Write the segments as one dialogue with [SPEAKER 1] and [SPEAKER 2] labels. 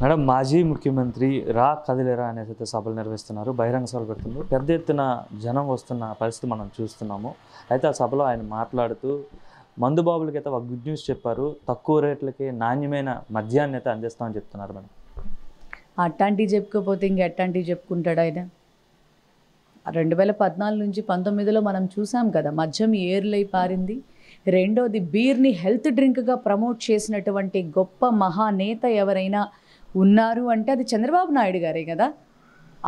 [SPEAKER 1] Madam, మాజీ ముఖ్యమంత్రి రా కదిలేరా అనేసి సభలు నిర్వహిస్తున్నారు, బహిరంగ సభలు పెడుతున్నారు. పెద్ద ఎత్తున జనం వస్తున్న పరిస్థితి మనం చూస్తున్నాము. అయితే ఆ సభలో ఆయన మాట్లాడుతూ మందుబాబులకి అయితే ఒక గుడ్ న్యూస్ చెప్పారు. తక్కువ రేట్లకి నాణ్యమైన మద్యాన్ని అయితే అందిస్తామని చెప్తున్నారు మేడం.
[SPEAKER 2] అట్లాంటివి చెప్పుకోపోతే ఇంకెట్లాంటివి చెప్పుకుంటాడు ఆయన? 2014 నుంచి 19లో మనం చూసాం కదా, మద్యం ఏర్లై పారింది. రెండోది, బీర్ని హెల్త్ డ్రింక్గా ప్రమోట్ చేసినటువంటి గొప్ప మహానేత ఎవరైనా ఉన్నారు అంటే అది చంద్రబాబు నాయుడు గారే కదా.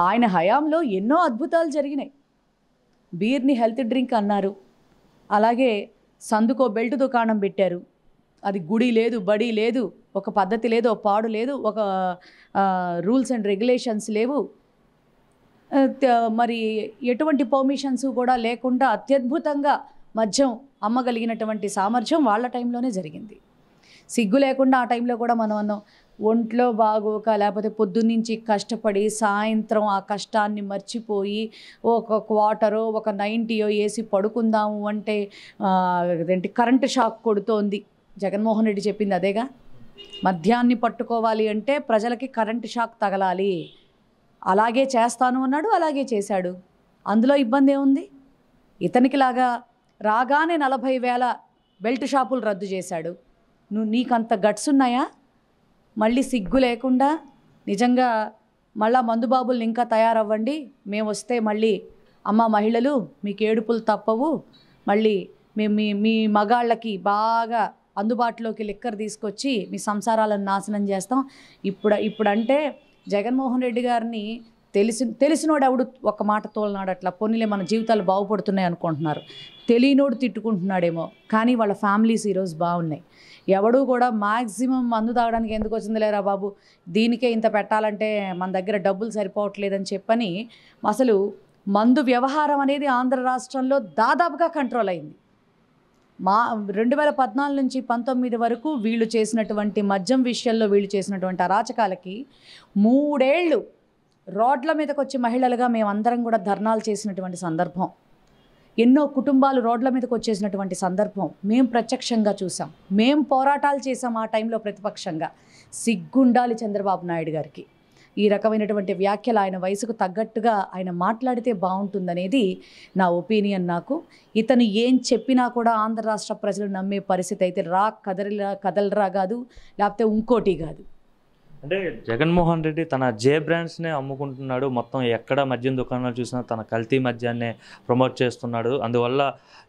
[SPEAKER 2] ఆయన హయాంలో ఎన్నో అద్భుతాలు జరిగినాయి. బీర్ని హెల్త్ డ్రింక్ అన్నారు. అలాగే సందుకో బెల్ట్ దుకాణం పెట్టారు. అది గుడి లేదు, బడి లేదు, ఒక పద్ధతి లేదు, ఒక పాడు లేదు, ఒక రూల్స్ అండ్ రెగ్యులేషన్స్ లేవు. మరి ఎటువంటి పర్మిషన్స్ కూడా లేకుండా అత్యద్భుతంగా మద్యం అమ్మగలిగినటువంటి సామర్థ్యం వాళ్ళ టైంలోనే జరిగింది. సిగ్గు లేకుండా ఆ టైంలో కూడా మనం ఒంట్లో బాగోక లేకపోతే పొద్దున్నుంచి కష్టపడి సాయంత్రం ఆ కష్టాన్ని మర్చిపోయి ఒక క్వార్టరో ఒక 90యో వేసి పడుకుందాము అంటే అదేంటి కరెంటు షాక్ కొడుతోంది. జగన్మోహన్ రెడ్డి చెప్పింది అదేగా. మద్యాన్ని పట్టుకోవాలి అంటే ప్రజలకి కరెంటు షాక్ తగలాలి. అలాగే చేస్తాను అన్నాడు, అలాగే చేశాడు. అందులో ఇబ్బంది ఏముంది? ఇతనికి లాగా రాగానే 40,000 బెల్ట్ షాపులు రద్దు చేశాడు. నీకంత గట్స్ ఉన్నాయా? మళ్ళీ సిగ్గు లేకుండా నిజంగా మళ్ళా మందుబాబుల్ని ఇంకా తయారవ్వండి, మేము వస్తే మళ్ళీ అమ్మ మహిళలు మీకు ఏడుపులు తప్పవు, మళ్ళీ మేము మీ మగాళ్ళకి బాగా అందుబాటులోకి లిక్కర్ తీసుకొచ్చి మీ సంసారాలను నాశనం చేస్తాం. ఇప్పుడంటే జగన్మోహన్ రెడ్డి గారిని తెలిసినోడు ఎవడు ఒక మాట తోలనాడు. అట్లా పొన్నిలే మన జీవితాలు బాగుపడుతున్నాయి అనుకుంటున్నారు. తెలియనోడు తిట్టుకుంటున్నాడేమో, కానీ వాళ్ళ ఫ్యామిలీస్ ఈరోజు బాగున్నాయి. ఎవడూ కూడా మ్యాక్సిమం మందు తాగడానికి ఎందుకు వచ్చింది లేరా బాబు, దీనికే ఇంత పెట్టాలంటే మన దగ్గర డబ్బులు సరిపోవట్లేదని చెప్పని అసలు మందు వ్యవహారం అనేది ఆంధ్ర రాష్ట్రంలో దాదాపుగా కంట్రోల్ అయింది. 2014 నుంచి 19 వరకు వీళ్ళు చేసినటువంటి మద్యం విషయంలో వీళ్ళు చేసినటువంటి అరాచకాలకి 3 ఏళ్ళు రోడ్ల మీదకి వచ్చి మహిళలుగా మేమందరం కూడా ధర్నాలు చేసినటువంటి సందర్భం, ఎన్నో కుటుంబాలు రోడ్ల మీదకి వచ్చేసినటువంటి సందర్భం మేము ప్రత్యక్షంగా చూసాం. మేము పోరాటాలు చేసాం ఆ టైంలో ప్రతిపక్షంగా. సిగ్గుండాలి చంద్రబాబు నాయుడు గారికి. ఈ రకమైనటువంటి వ్యాఖ్యలు ఆయన వయసుకు తగ్గట్టుగా ఆయన మాట్లాడితే బాగుంటుందనేది నా ఒపీనియన్. నాకు ఇతను ఏం చెప్పినా కూడా ఆంధ్ర రాష్ట్ర ప్రజలు నమ్మే పరిస్థితి అయితే రా కదలరా కాదు, లేకపోతే ఇంకోటి కాదు.
[SPEAKER 1] అంటే జగన్మోహన్ రెడ్డి తన జే బ్రాండ్స్నే అమ్ముకుంటున్నాడు. మొత్తం ఎక్కడ మద్యం దుకాణాలు చూసినా తన కల్తీ మద్యాన్నే ప్రమోట్ చేస్తున్నాడు. అందువల్ల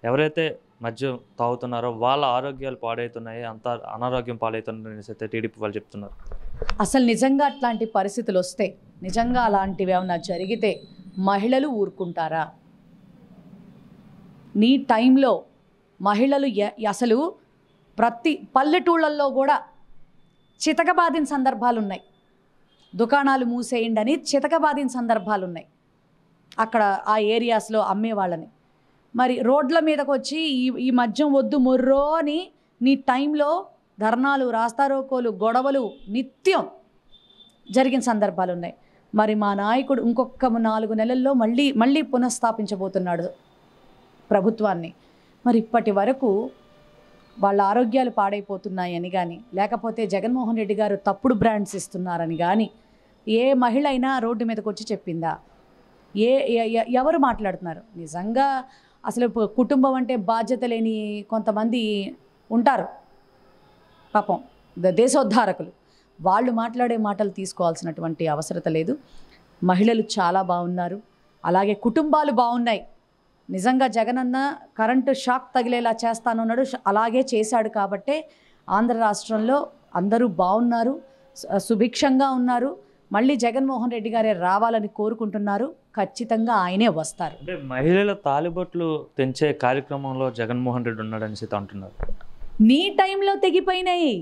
[SPEAKER 1] ఎవరైతే మద్యం తాగుతున్నారో వాళ్ళ ఆరోగ్యాలు పాడవుతున్నాయి, అంత అనారోగ్యం పాడవుతున్నారని అయితే టీడీపీ వాళ్ళు చెప్తున్నారు.
[SPEAKER 2] అసలు నిజంగా అట్లాంటి పరిస్థితులు వస్తే, నిజంగా అలాంటివి ఏమైనా జరిగితే మహిళలు ఊరుకుంటారా? నీ టైంలో మహిళలు అసలు ప్రతి పల్లెటూళ్ళల్లో కూడా చితకబాదిన సందర్భాలు ఉన్నాయి. దుకాణాలు మూసేయండి అని చితకబాదిన సందర్భాలు ఉన్నాయి అక్కడ ఆ ఏరియాస్లో అమ్మేవాళ్ళని. మరి రోడ్ల మీదకి వచ్చి ఈ మద్యం వద్దు మొర్రో అని నీ టైంలో ధర్నాలు, రాస్తారోకోలు, గొడవలు నిత్యం జరిగిన సందర్భాలు ఉన్నాయి. మరి మా నాయకుడు ఇంకొక 4 నెలల్లో మళ్ళీ పునఃస్థాపించబోతున్నాడు ప్రభుత్వాన్ని. మరి ఇప్పటి వరకు వాళ్ళ ఆరోగ్యాలు పాడైపోతున్నాయని కానీ, లేకపోతే జగన్మోహన్ రెడ్డి గారు తప్పుడు బ్రాండ్స్ ఇస్తున్నారని కానీ ఏ మహిళ అయినా రోడ్డు మీదకి వచ్చి చెప్పిందా? ఎవరు మాట్లాడుతున్నారు? నిజంగా అసలు కుటుంబం అంటే బాధ్యత లేని కొంతమంది ఉంటారు పాపం, దేశోద్ధారకులు. వాళ్ళు మాట్లాడే మాటలు తీసుకోవాల్సినటువంటి అవసరత లేదు. మహిళలు చాలా బాగున్నారు, అలాగే కుటుంబాలు బాగున్నాయి. నిజంగా జగనన్న కరెంటు షాక్ తగిలేలా చేస్తానన్నాడు, అలాగే చేశాడు. కాబట్టే ఆంధ్ర రాష్ట్రంలో అందరూ బాగున్నారు, సుభిక్షంగా ఉన్నారు. మళ్ళీ జగన్మోహన్ రెడ్డి గారే రావాలని కోరుకుంటున్నారు. ఖచ్చితంగా ఆయనే వస్తారు.
[SPEAKER 1] అంటే మహిళల తాలిబొట్లు తెంచే కార్యక్రమంలో జగన్మోహన్ రెడ్డి ఉన్నాడని అంటున్నారు.
[SPEAKER 2] నీ టైంలో తెగిపోయినాయి.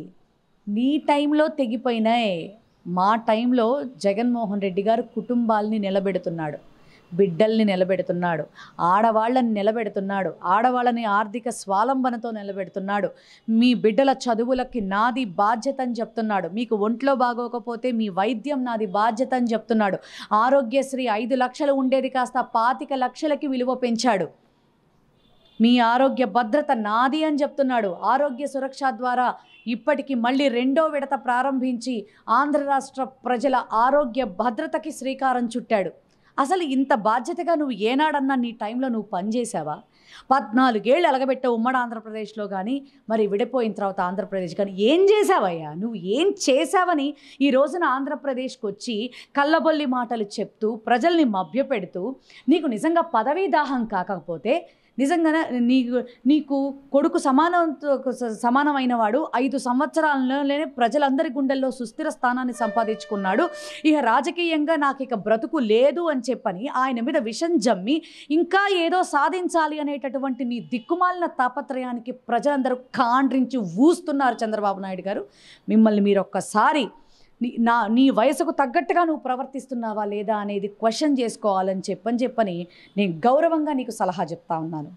[SPEAKER 2] మా టైంలో జగన్మోహన్ రెడ్డి గారు కుటుంబాలని నిలబెడుతున్నాడు, బిడ్డల్ని నిలబెడుతున్నాడు, ఆడవాళ్ళని నిలబెడుతున్నాడు, ఆడవాళ్ళని ఆర్థిక స్వాలంబనతో నిలబెడుతున్నాడు. మీ బిడ్డల చదువులకి నాది బాధ్యత అని చెప్తున్నాడు. మీకు ఒంట్లో బాగోకపోతే మీ వైద్యం నాది బాధ్యత అని చెప్తున్నాడు. ఆరోగ్యశ్రీ 5 లక్షలు ఉండేది కాస్త 25 లక్షలకి విలువ పెంచాడు. మీ ఆరోగ్య భద్రత నాది అని చెప్తున్నాడు. ఆరోగ్య సురక్ష ద్వారా ఇప్పటికి మళ్ళీ రెండో విడత ప్రారంభించి ఆంధ్ర రాష్ట్ర ప్రజల ఆరోగ్య భద్రతకి శ్రీకారం చుట్టాడు. అసలు ఇంత బాధ్యతగా నువ్వు ఏనాడన్నా నీ టైంలో నువ్వు పనిచేసావా? 14 ఏళ్ళు ఎలగబెట్టావు ఉమ్మడి ఆంధ్రప్రదేశ్లో కానీ, మరి విడిపోయిన తర్వాత ఆంధ్రప్రదేశ్ కానీ ఏం చేసావయ్యా? నువ్వు ఏం చేసావని ఈ రోజున ఆంధ్రప్రదేశ్కి వచ్చి కళ్ళబొల్లి మాటలు చెప్తూ ప్రజల్ని మభ్యపెడుతూ, నీకు నిజంగా పదవీ దాహం కాకపోతే నిజంగానే నీకు కొడుకు సమానమైన వాడు 5 సంవత్సరాలలోనే ప్రజలందరి గుండెల్లో సుస్థిర స్థానాన్ని సంపాదించుకున్నాడు. ఇక రాజకీయంగా నాకు ఇక బ్రతుకు లేదు అని చెప్పని ఆయన మీద విషం జమ్మి ఇంకా ఏదో సాధించాలి అనేటటువంటి నీ దిక్కుమాలిన తాపత్రయానికి ప్రజలందరూ కాండ్రించి ఊస్తున్నారు. చంద్రబాబు నాయుడు గారు, మిమ్మల్ని మీరు ఒక్కసారి నీ వయసుకు తగ్గట్టుగా నువ్వు ప్రవర్తిస్తున్నావా లేదా అనేది క్వశ్చన్ చేసుకోవాలని చెప్పని నేను గౌరవంగా నీకు సలహా చెప్తా ఉన్నాను.